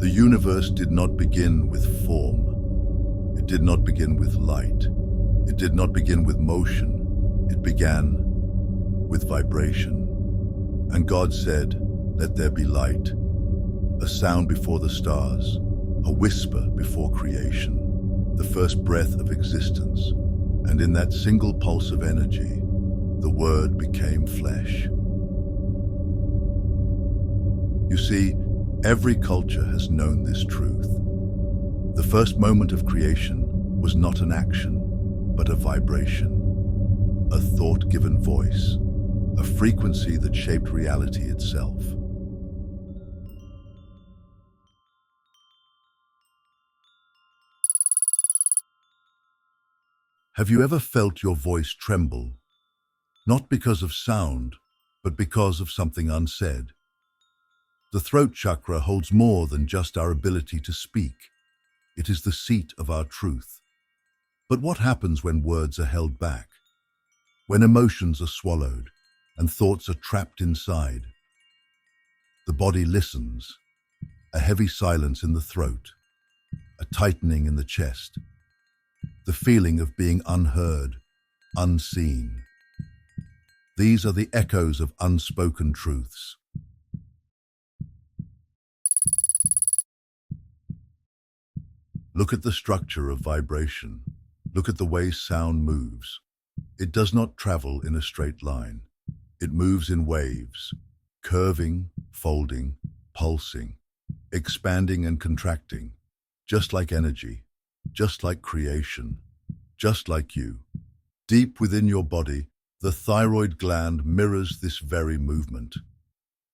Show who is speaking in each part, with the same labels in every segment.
Speaker 1: The universe did not begin with form. It did not begin with light. It did not begin with motion. It began with vibration. And God said, "Let there be light," a sound before the stars, a whisper before creation, the first breath of existence. And in that single pulse of energy, the Word became flesh. You see, every culture has known this truth. The first moment of creation was not an action, but a vibration, a thought given voice, a frequency that shaped reality itself. Have you ever felt your voice tremble? Not because of sound, but because of something unsaid. The throat chakra holds more than just our ability to speak. It is the seat of our truth. But what happens when words are held back? When emotions are swallowed and thoughts are trapped inside? The body listens, a heavy silence in the throat, a tightening in the chest, the feeling of being unheard, unseen. These are the echoes of unspoken truths. Look at the structure of vibration. Look at the way sound moves. It does not travel in a straight line. It moves in waves, curving, folding, pulsing, expanding and contracting, just like energy, just like creation, just like you. Deep within your body, the thyroid gland mirrors this very movement.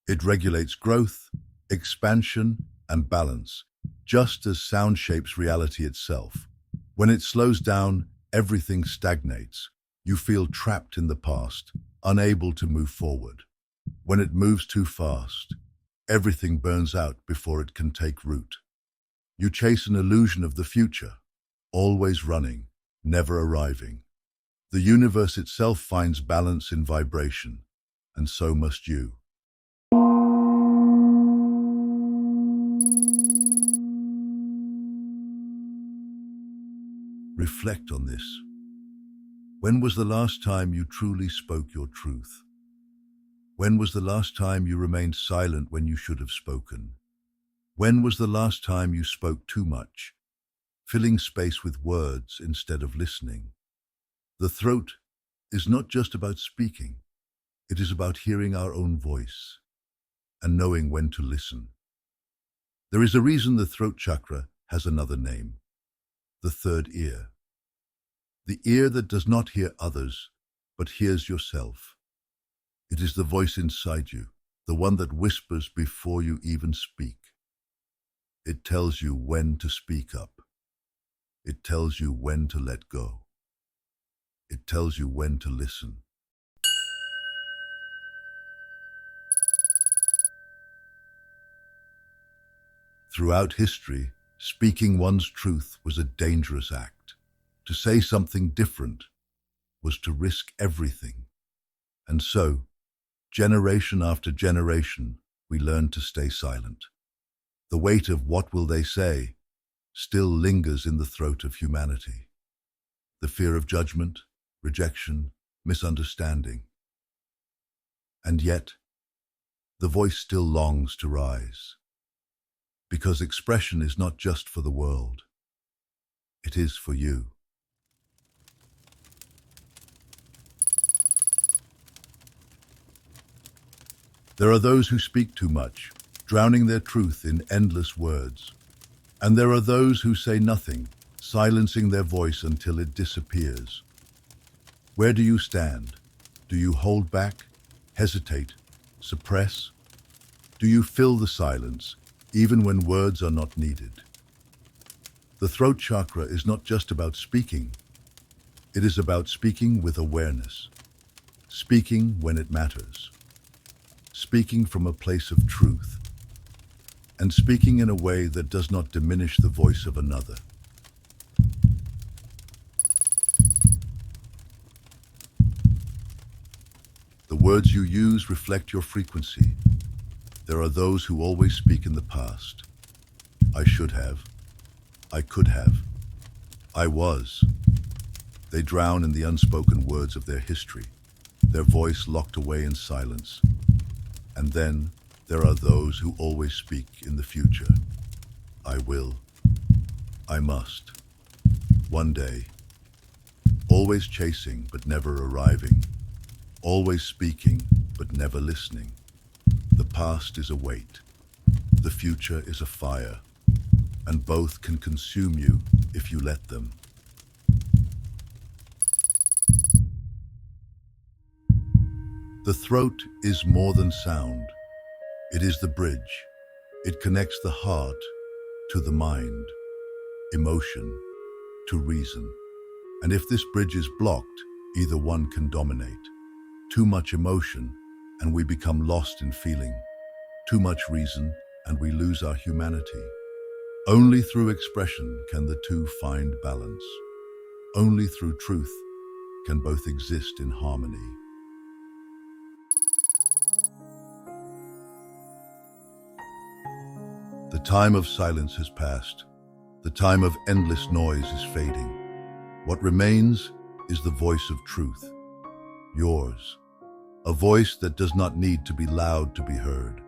Speaker 1: It regulates growth, expansion, and balance, just as sound shapes reality itself. When it slows down, everything stagnates. You feel trapped in the past, unable to move forward. When it moves too fast, everything burns out before it can take root. You chase an illusion of the future, always running, never arriving. The universe itself finds balance in vibration, and so must you. Reflect on this. When was the last time you truly spoke your truth? When was the last time you remained silent when you should have spoken? When was the last time you spoke too much, filling space with words instead of listening? The throat is not just about speaking. It is about hearing our own voice and knowing when to listen. There is a reason the throat chakra has another name: the third ear. The ear that does not hear others, but hears yourself. It is the voice inside you, the one that whispers before you even speak. It tells you when to speak up. It tells you when to let go. It tells you when to listen. Throughout history, speaking one's truth was a dangerous act. To say something different was to risk everything. And so, generation after generation, we learned to stay silent. The weight of "what will they say" still lingers in the throat of humanity. The fear of judgment, rejection, misunderstanding. And yet, the voice still longs to rise. Because expression is not just for the world. It is for you. There are those who speak too much, drowning their truth in endless words. And there are those who say nothing, silencing their voice until it disappears. Where do you stand? Do you hold back, hesitate, suppress? Do you fill the silence, even when words are not needed? The throat chakra is not just about speaking. It is about speaking with awareness, speaking when it matters, speaking from a place of truth, and speaking in a way that does not diminish the voice of another. The words you use reflect your frequency. There are those who always speak in the past, I should have. I could have. I was. They drown in the unspoken words of their history, their voice locked away in silence. And then there are those who always speak in the future. I will. I must. One day. Always chasing but never arriving. Always speaking but never listening. The past is a weight. The future is a fire. And both can consume you if you let them. The throat is more than sound. It is the bridge. It connects the heart to the mind, emotion to reason. And if this bridge is blocked, either one can dominate. Too much emotion, and we become lost in feeling. Too much reason, and we lose our humanity. Only through expression can the two find balance. Only through truth can both exist in harmony. The time of silence has passed. The time of endless noise is fading. What remains is the voice of truth. Yours. A voice that does not need to be loud to be heard.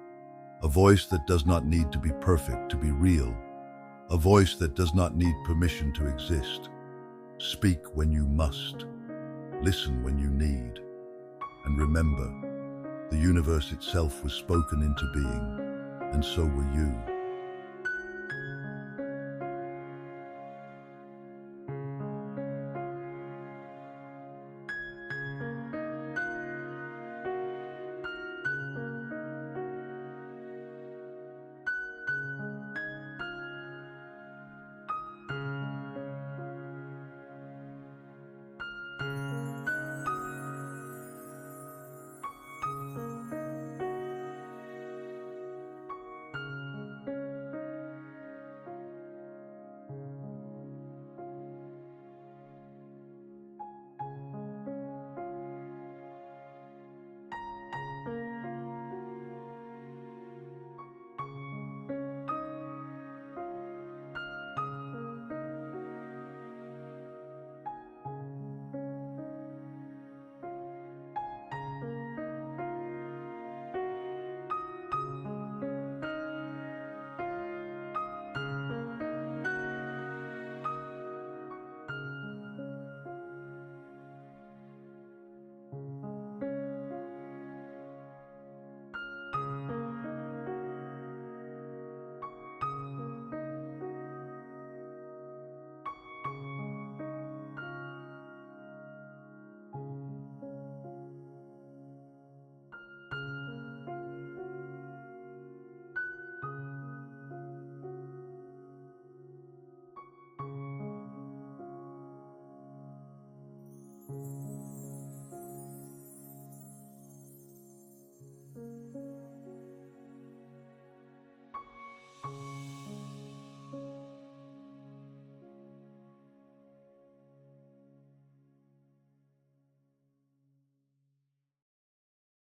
Speaker 1: A voice that does not need to be perfect to be real. A voice that does not need permission to exist. Speak when you must. Listen when you need. And remember, the universe itself was spoken into being, and so were you.